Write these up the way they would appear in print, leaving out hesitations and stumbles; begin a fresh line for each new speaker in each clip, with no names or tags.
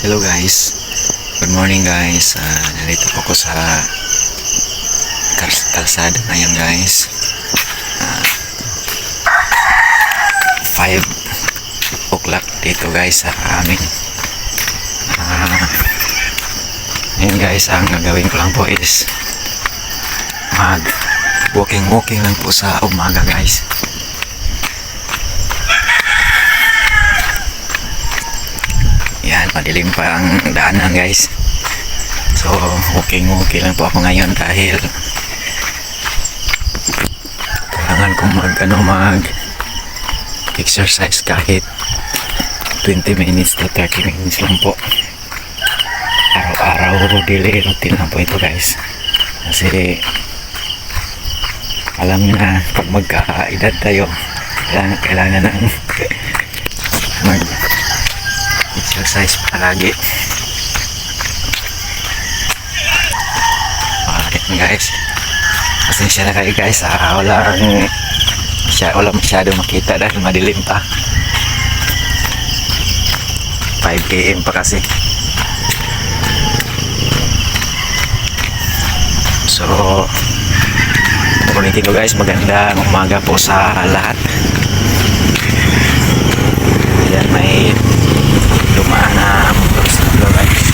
Hello guys, good morning guys. Nandito po ako sa kalsada ngayon guys. 5 o'clock dito guys sa amin. Ngayon guys, ang gagawin ko lang po is mag walking lang po sa umaga guys. Yan, madilim pa ang daanan guys. So walking lang po ako ngayon dahil kailangan kong mag exercise kahit 20 minutes to 30 minutes lang po. Araw-araw daily routine lang po ito guys. Kasi alam niyo na pag magka-edad tayo, kailangan ng mag exercise palagi. Yan guys, pasensya na kayo guys, wala masyado makita dahil madilim pa. 5 AM pa kasi. So ulitin ko guys, magandang umaga po sa lahat. Ayan, may dumaan na motor sa dulo guys.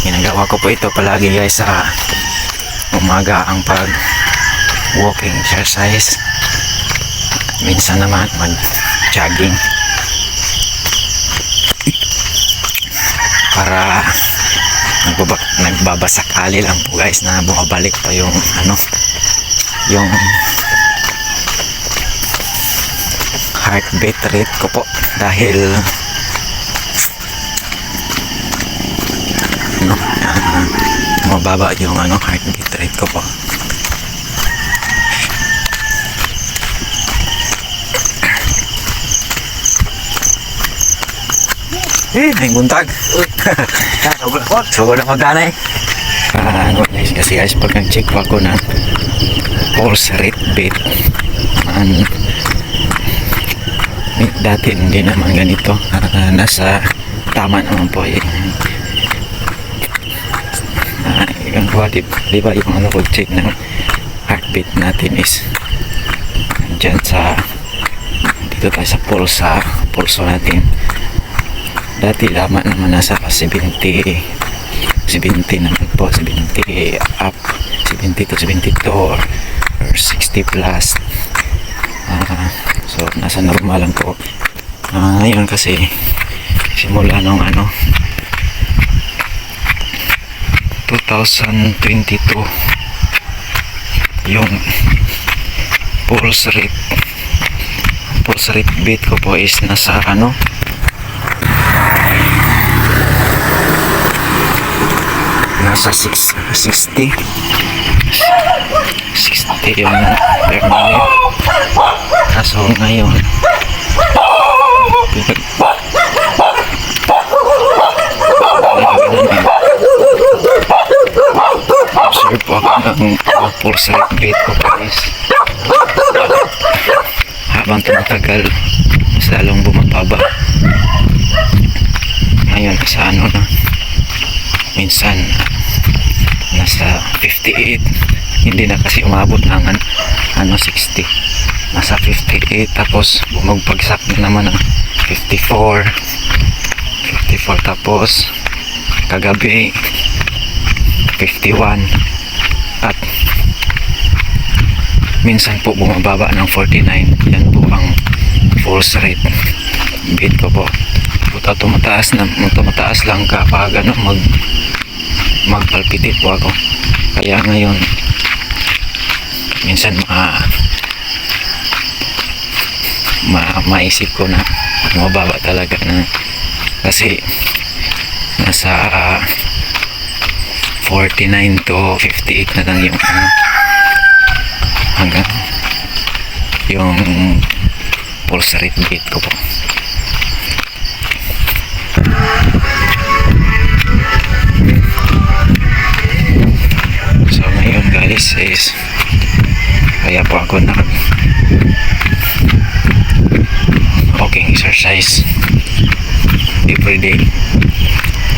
Ginagawa ko po ito palagi guys sa umaga, ang pag walking exercise. Minsan naman mag jogging para nagbabasakali lang po guys na bumabalik pa yung yung heartbeat rate ko po dahil mababa yung heartbeat rate ko po. May buntag. Sugod na magkana guys, kasi guys pag nag-check ko ako ng pulse rate beat, dati hindi naman ganito. Nasa tama naman po yung diba yung check ng heartbeat natin is dyan sa dito tayo sa pulso natin. Dati tama naman nasa 70 naman po, 70 up, 70 to 72 or 60 plus. So nasa normal lang po. Ngayon kasi simula nung 2022 yung pulse rate beat ko po is nasa nasa 60 yung per minute. Kaso ngayon observe po ako ng pulse rate beat ko guys. Habang tumatagal mas lalong bumababa. Ngayon nasa na, minsan nasa 58, hindi na kasi umabot ng 60, nasa 58, tapos bumagpagsak na naman ng 54, tapos kagabi 51, at minsan po bumababa ng 49. Yan po ang pulse rate beat ko po. Tumataas lang kapag magpalpitit po ako. Kaya ngayon minsan maisip ko na mababa talaga na, kasi nasa 49 to 58 na lang yung hanggang yung pulse rate beat ko po. Kaya po ako walking exercise everyday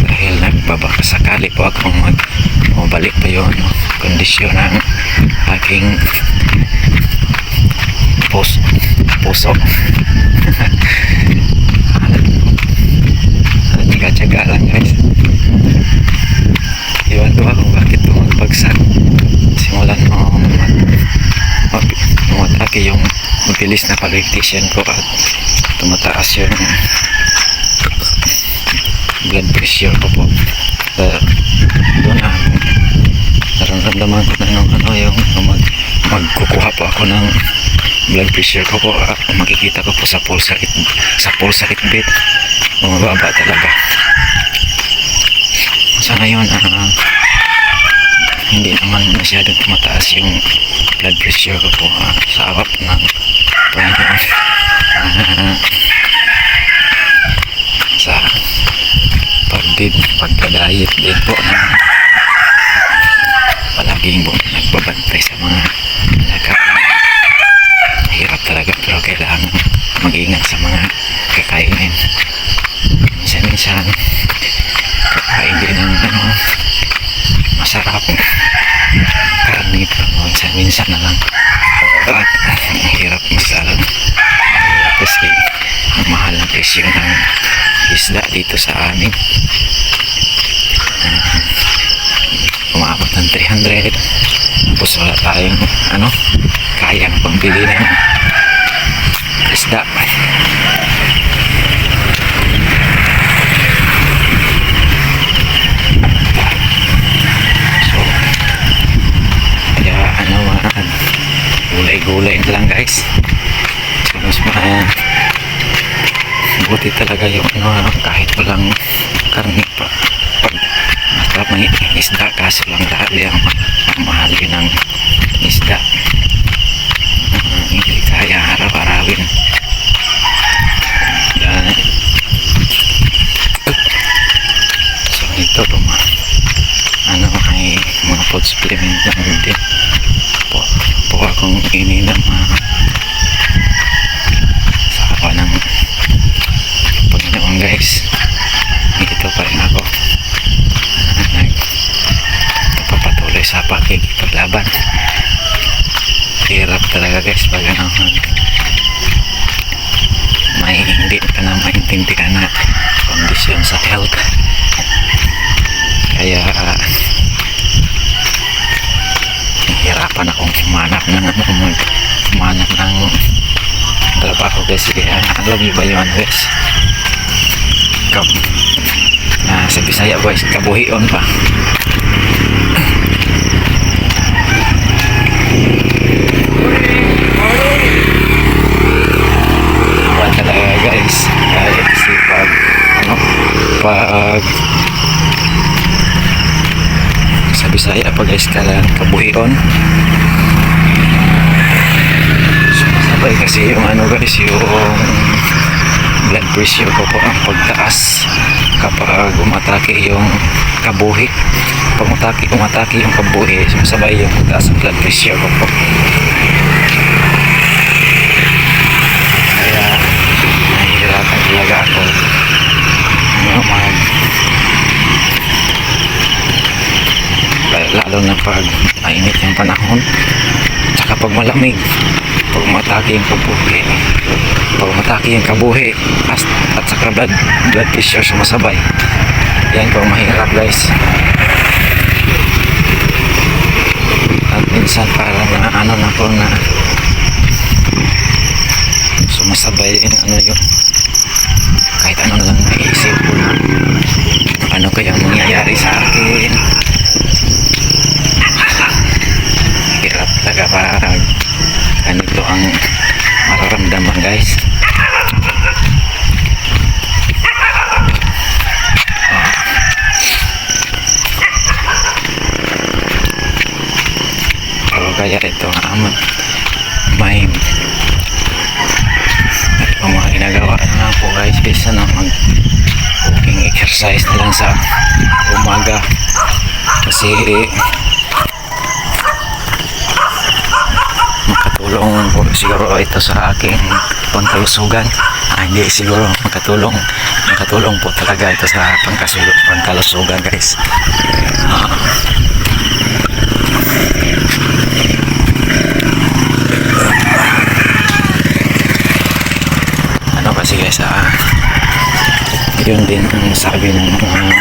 dahil nagbabakasakali po akong mabalik pa yun kondisyon ng aking puso. Tsaga-tsaga lang guys. Iwan ko kung bakit bumagpagsak. Simulan mo mag-atake yung mabilis na palpitation ko at tumataas yung blood pressure ko po. Doon nararamdaman ko na yung magkukuha po ako ng blood pressure ko po. Makikita ko po sa pulse rate bumababa talaga. Sa ngayon hindi naman masyadong tumataas yung blood pressure ko po sa awap ng Panginoon. Sa pagda-diet din po na palaging nagbabantay sa mga nakain. Hirap talaga pero kailangan mag-ingat sa mga kakainin. Minsan kakain din ng masarap karne pero minsan na lang at hirap masalang kasi ang mahal ng presyo ng isda dito sa amin. Umabot ng 300 tapos wala tayong kayang pambili ng isda. So kaya gulay-gulay na lang guys. So mas buti talaga yung kahit walang karne pa masarap ng isda kaso lang dahil ang mahal yun ng isda. Hindi kaya araw-arawin. So ito ay mga food supplement lang din po akong ininom sa awa ng Panginoon guys. Ito pa rin ako nagpapatuloy sa pakikipaglaban. Hirap talaga guys pag may hindi ka na maintindihan na kondisyon sa health. Kaya hirapan akong humanap ng trabaho guys. Alam niyo ba yun guys? Sa Bisaya guys, kabuhion pa. Talaga guys, kasi pag sa Bisaya pag eskala kabuhion sabay kasi yung guys, yung blood pressure ko po ang pagtaas kapag umatake yung kabuhi. Pag umatake yung kabuhi, sabay yung pagtaas ng blood pressure ko po. Nahihirapan talaga ako lalo na pag mainit yung panahon tsaka pag malamig, pag umatake yung kabuhi at saka blood pressure sumasabay. Yan po mahirap guys. At minsan parang na po na sumasabay yung kahit ano lang naisip ko na ano kaya mangyayari sa akin. Hirap talaga pag ganito ang mararamdaman guys. Kaya ito may mga ginagawa na lang po guys is mag-walking exercise na lang sa umaga kasi makatulong po siguro ito sa aking pangkalusugan. Hindi siguro makatulong po talaga ito sa pangkalusugan guys. Ano kasi guys, yun din ang sabi ng mga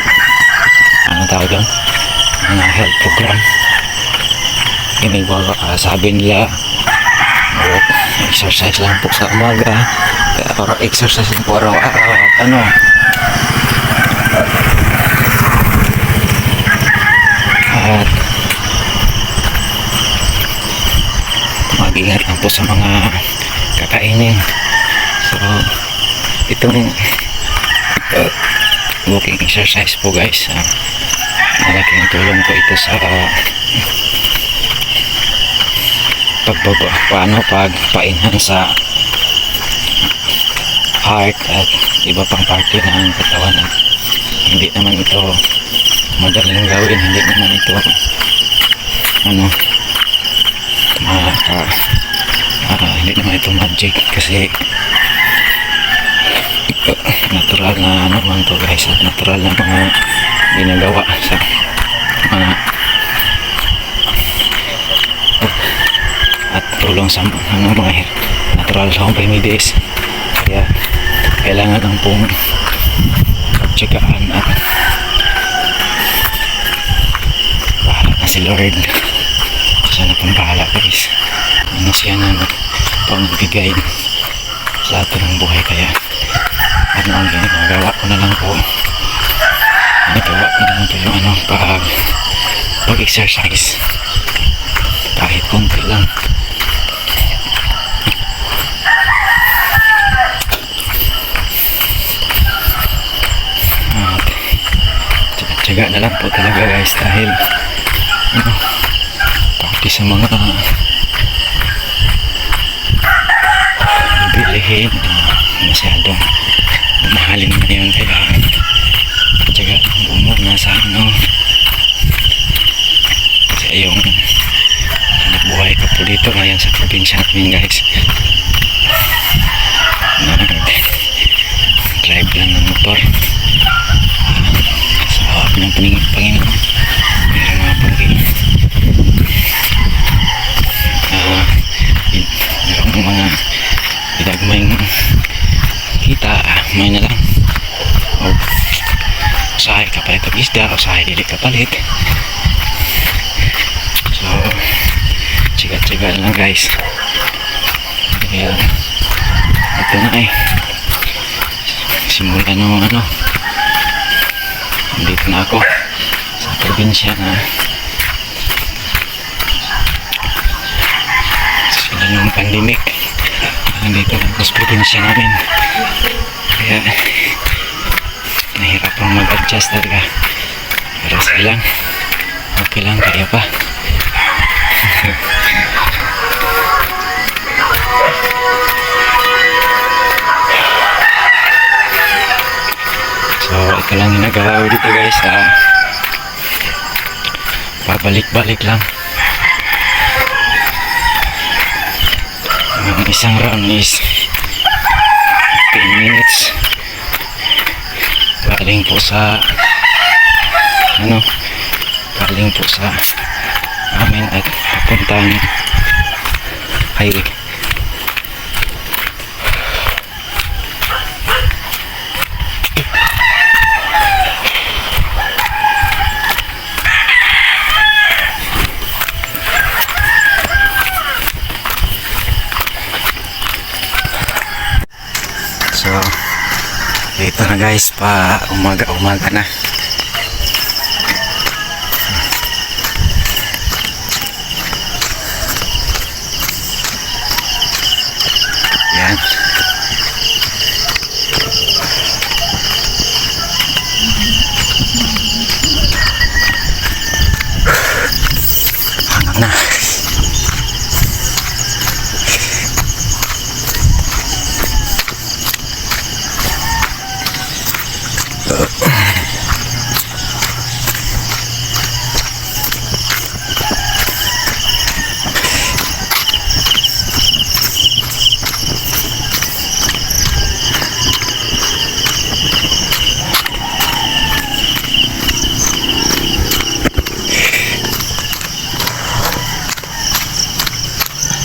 ano tawag doon, mga health program. Sabi nila exercise lang po sa umaga or exercise lang po araw-araw at ano, at mag-ingat lang po sa mga kakainin. So itong walking exercise po guys, malaking tulong po ito sa pagpa-enhance sa heart at iba pang parte ng katawan. At hindi naman ito madaling gawin, hindi naman ito hindi naman ito magic, kasi natural na naman to guys, at natural na mga ginagawa sa mga at tulong sa mga natural home remedies. Kaya kailangan lang pong pagtsagaan at bahala na si Lord. Sana pong bahala guys. Ano siya na pagbigay sa atin ng buhay. Kaya ano ang ginagawa ko na lang po, yung pag-exercise kahit konti lang. Tiyaga na lang po talaga guys, dahil pati sa mga bilihin masyadong mahalin na yun. Kaya tiyaga lang po muna sa kasi yung buhay ko po dito ngayon sa probinsya namin guys, drive lang ng motor sa hawak ng Panginoon. Meron nga po merong mga pinagmayng kita, may na lang usahay kapalit ang isda, usahay dili kapalit. So tiga lang guys. Kaya ito na simula nung dito na ako sa probinsya na sila nung pandemic, nandito na ako sa probinsya namin. Kaya nahirapang mag-adjust talaga, pero sige lang, okay lang, kaya pa. So ito lang ginagawa dito guys, pabalik-balik lang. Ang isang round is 10 minutes, galing po sa amin at papuntang highway. So dito na guys, pa umaga na. Yan. Hanggang na.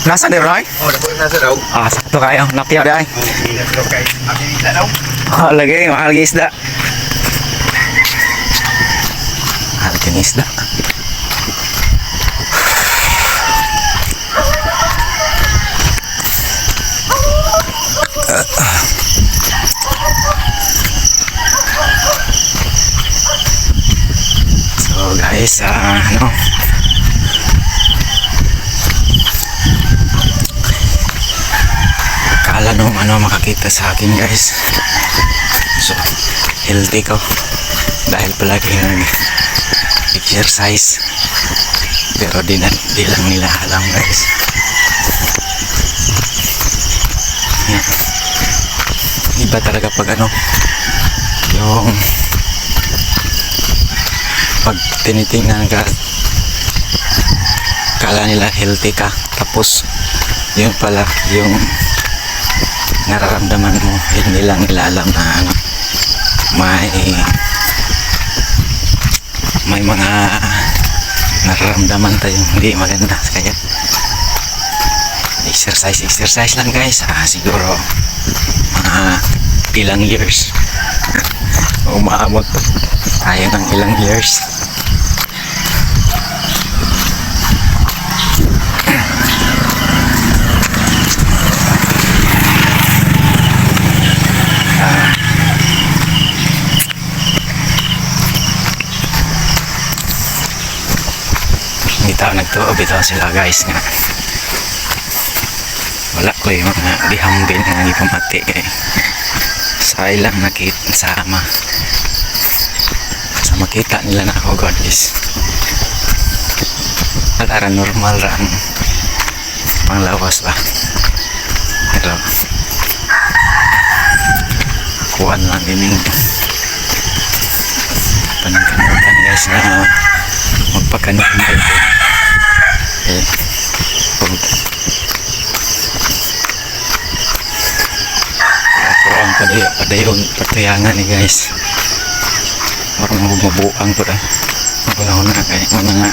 Nasa ni Roy?
Oh, dapat nasa daw.
Ah, sakto kayo. Napya dai.
Hindi na kay akin isda daw.
Oh, lagi mahal ng isda. Mahal ng isda. So guys, kala nung makakita sa akin guys. So healthy ko dahil palagi nag exercise, pero di lang nila alam guys. Yan. Iba talaga pag yung pag tinitingnan ka, kala nila healthy ka, tapos yun pala yung nararamdaman mo, hindi lang nila alam na may mga nararamdaman tayong hindi maganda. Kaya exercise lang guys. Siguro mga ilang years umaabot tayo ng ilang years. Nagtuo bitaw sila guys nga wala ko yung mga dihambin nga hindi pamati kay sa ilang nakisama sa makita nila na ako God is wala normal ran panglawas ba, pero kuwan lang ining panangkanutan guys na magpakanutan ako ang padayon patayangan ni guys, parang mabubuang ko rin ako na kaya mga nga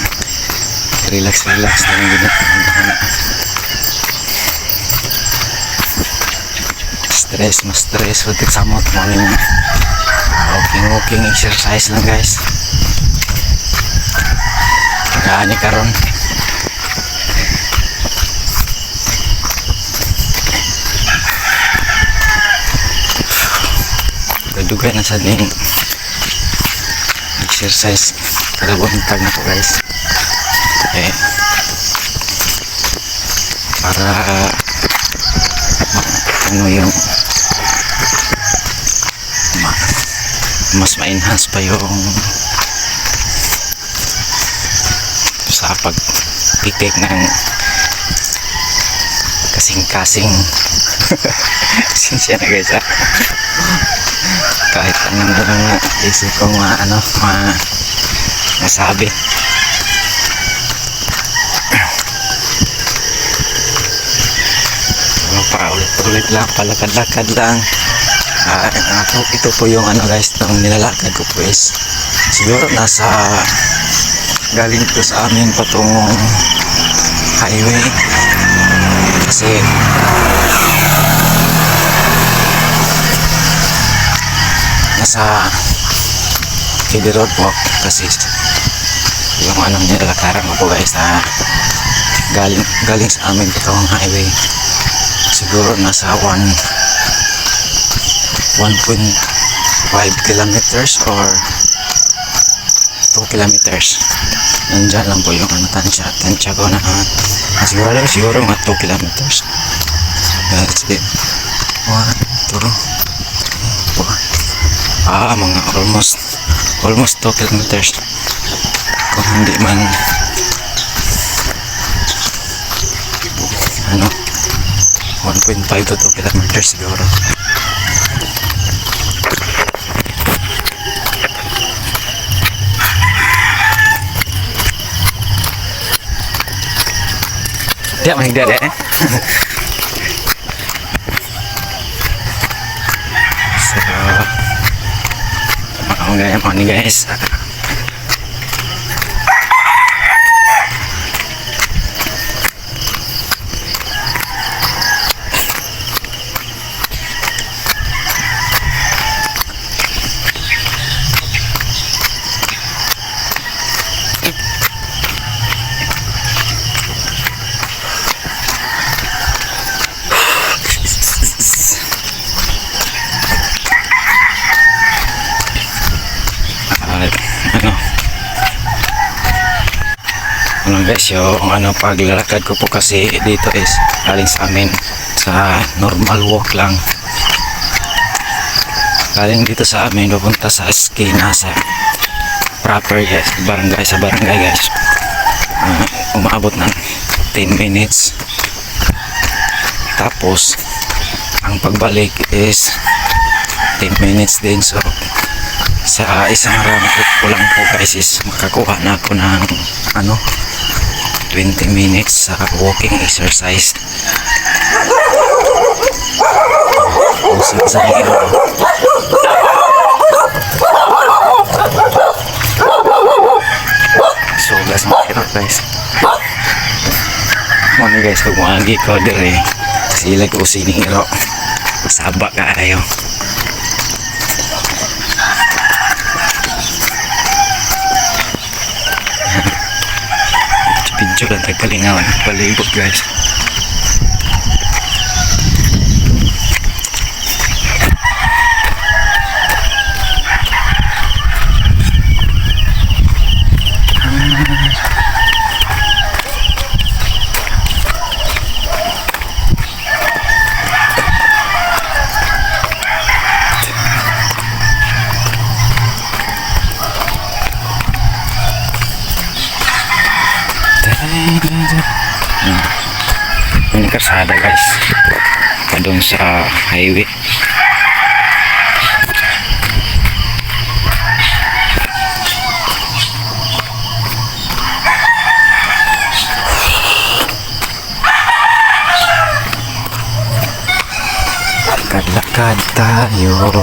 relax na lang ginagawa. Mas stress ulit sa mga tumaling walking exercise lang guys. Pagkaani karon dugay na sa din exercise kada buntag na po guys, para yung mas ma-enhance pa yung sa pagpitik ng kasing-kasing sinsya na guys kahit anong isip kong masabi. Paulit-ulit lang, palakad-lakad lang. Ito po yung guys, itong nilalakad ko po is siguro nasa galing ko sa amin patungong highway kasi nasa Kidi Road po kasi yung nilalakaran ko po guys na galing sa amin patungong highway siguro nasa 1.5 kilometers or 2 kilometers. Nandyan lang po yung tansya ko na siguro mga 2 kilometers. That's it. 1, 2, 4 mga almost 2 kilometers kung hindi man 1.5 to 2 kilometers siguro. Tidak menghindar ya. So, mau nih guys. lang guys yung paglalakad ko po kasi dito is galing sa amin sa normal walk lang. Galing dito sa amin papunta sa esquina sa proper guys, barangay guys. Umaabot ng 10 minutes. Tapos ang pagbalik is 10 minutes din. So sa isang round ko lang po guys is makakuha na ako ng 20 minutes sa walking exercise. Usap sa hilo. So guys, mahirap guys. Ano guys, kung maagi ko dire sila ko siniro sabak kaayo. Video lang tagkalingawan palibot guys. Ini kasada guys, padung sa highway. Lakad tayo,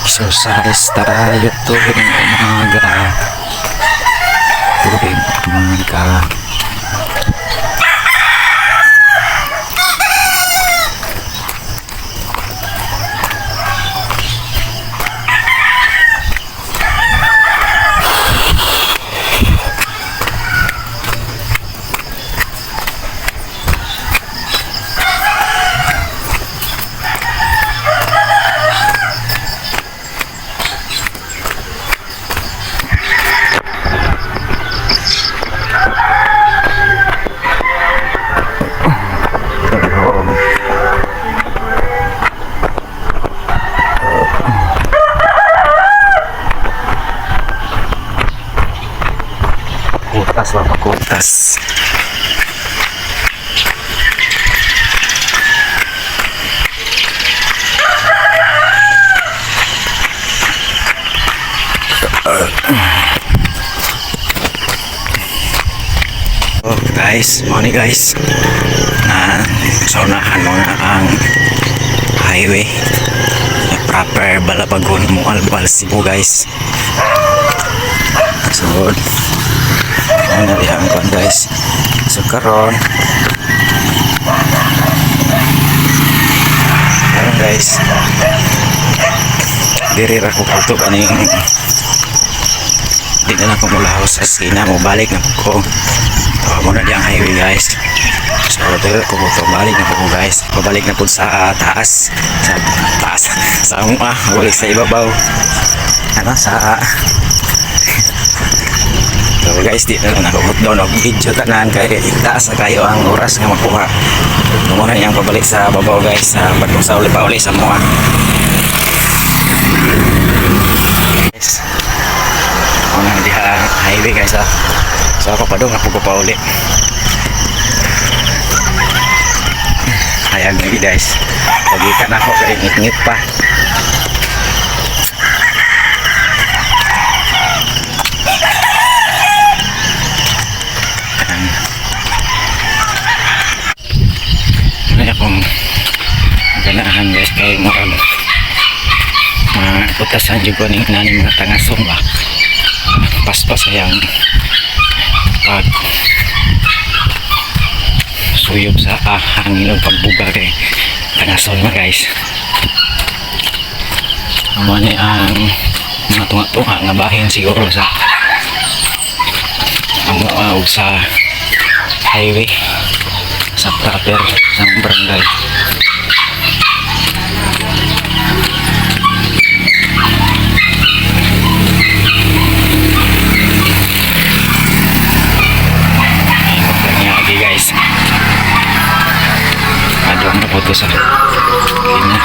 exercise tayo tuwing umaga. Kutas lah, kutas. Oh guys, mau nih guys. Nah, sonahan mo nga ang highway. Proper Balabagon mo Albal Cebu guys. So, ano diyan ko guys. So karon guys, diri ra ko kulto kaning di na lang ko mulaw sa esquina mo, balik na ko muna diyang highway guys. So diri ko kulto, balik na ko guys, pabalik na po sa taas, sa balik sa ibabaw sa so guys, di na lang nakabot doon og video tanan kay taas na kayo ang oras nga makuha. Muna niyang pabalik sa babaw guys, sa bagong sa uli pa uli sa mga guys. Muna di highway guys ha. So ako pa doon ako pa uli. Hayag lagi guys. Pagikan ako kay ngit-ngit pa. Akong ganahan guys kay moral putasan juga ning nani mga tangasong ba paspas sayang pag suyop sa hangin o pagbuga kay tangasong ba guys. Amo ni ang mga tunga-tunga nga bahin siguro sa amo sa highway sa proper sa barangay. dito sa kina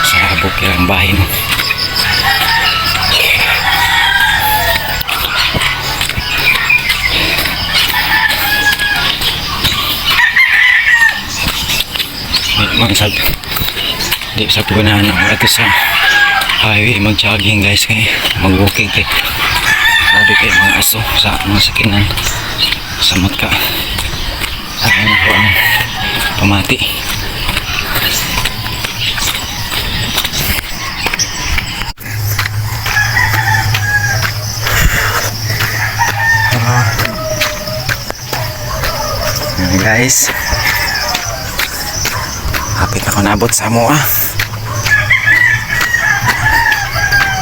sa bukid ang bahay no. Mangsag di sa pugunahan ako ito sa highway mag-jogging guys kay mag-walking kay sabi kay mga aso sa mga sakinan sa matka ayun ako ang pamati guys hapit ako nabot sa mo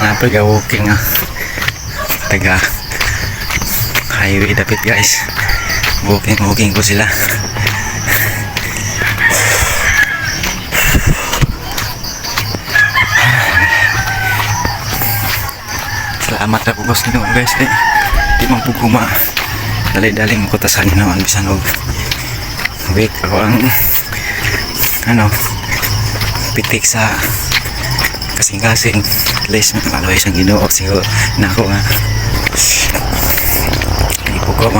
napag walking taga highway dapit guys walking ko sila salamat ako gusto nyo guys di magpuguma dali-dali makutasan nyo naman bisan og wait ako ang pitik sa kasing-kasing at least makaloy siyang Ginoo siguro na ako nga hindi po ko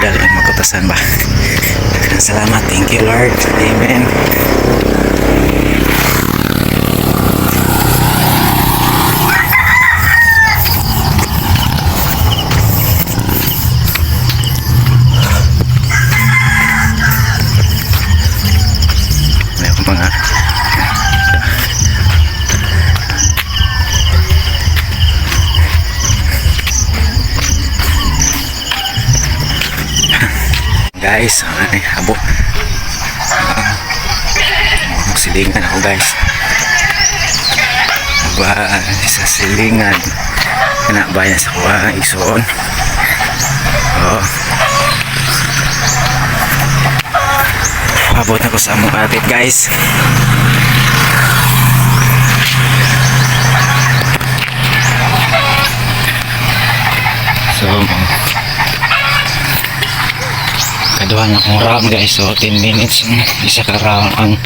dali magkutasan ba. Salamat, thank you Lord, amen. Guys, ay habo silingan ako guys ba sa silingan kena banyak sa kuha isuon abot ako sa among atit guys so kaduhan akong round guys so 10 minutes isa ka round ang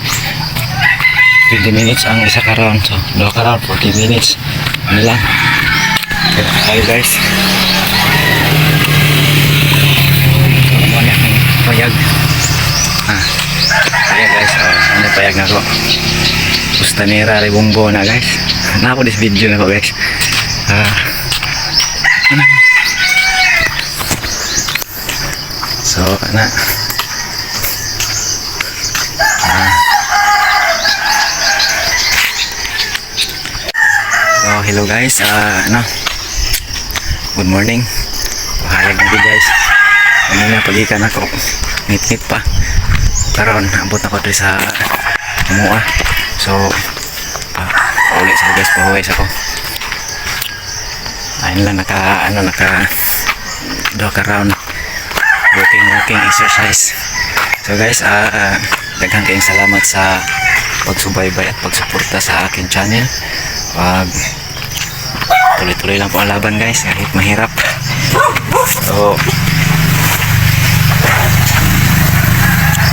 20 minutes ang isa ka round so 2 ka round 40 minutes ano lang hi guys ano na akong payag ayan guys ano payag na ko Costanera Rebumbo na guys na ako this video na ko guys so ana so hello guys good morning pahayag na guys kanina pagikan ako ngit-ngit pa karon abot ako dito sa Amua so uli sa guys pahuwis ako ayun lang naka 2 ka round walking exercise so guys daghang kayong salamat sa pagsubaybay at pagsuporta sa akin channel tuloy-tuloy lang po ang laban guys kahit mahirap so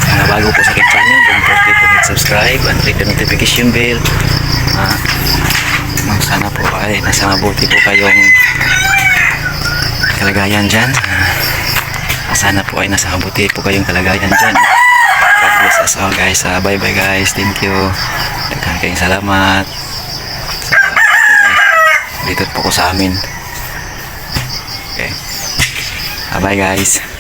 mga bago po sa akin channel don't forget to hit subscribe and click the notification bell sana po ay nasa mabuti po kayong kalagayan dyan sana po ay nasa mabuti po kayong kalagayan dyan. God bless us all guys. Bye bye guys. Thank you. Daghang kayong salamat. Dito po ko sa amin. Okay. Bye guys.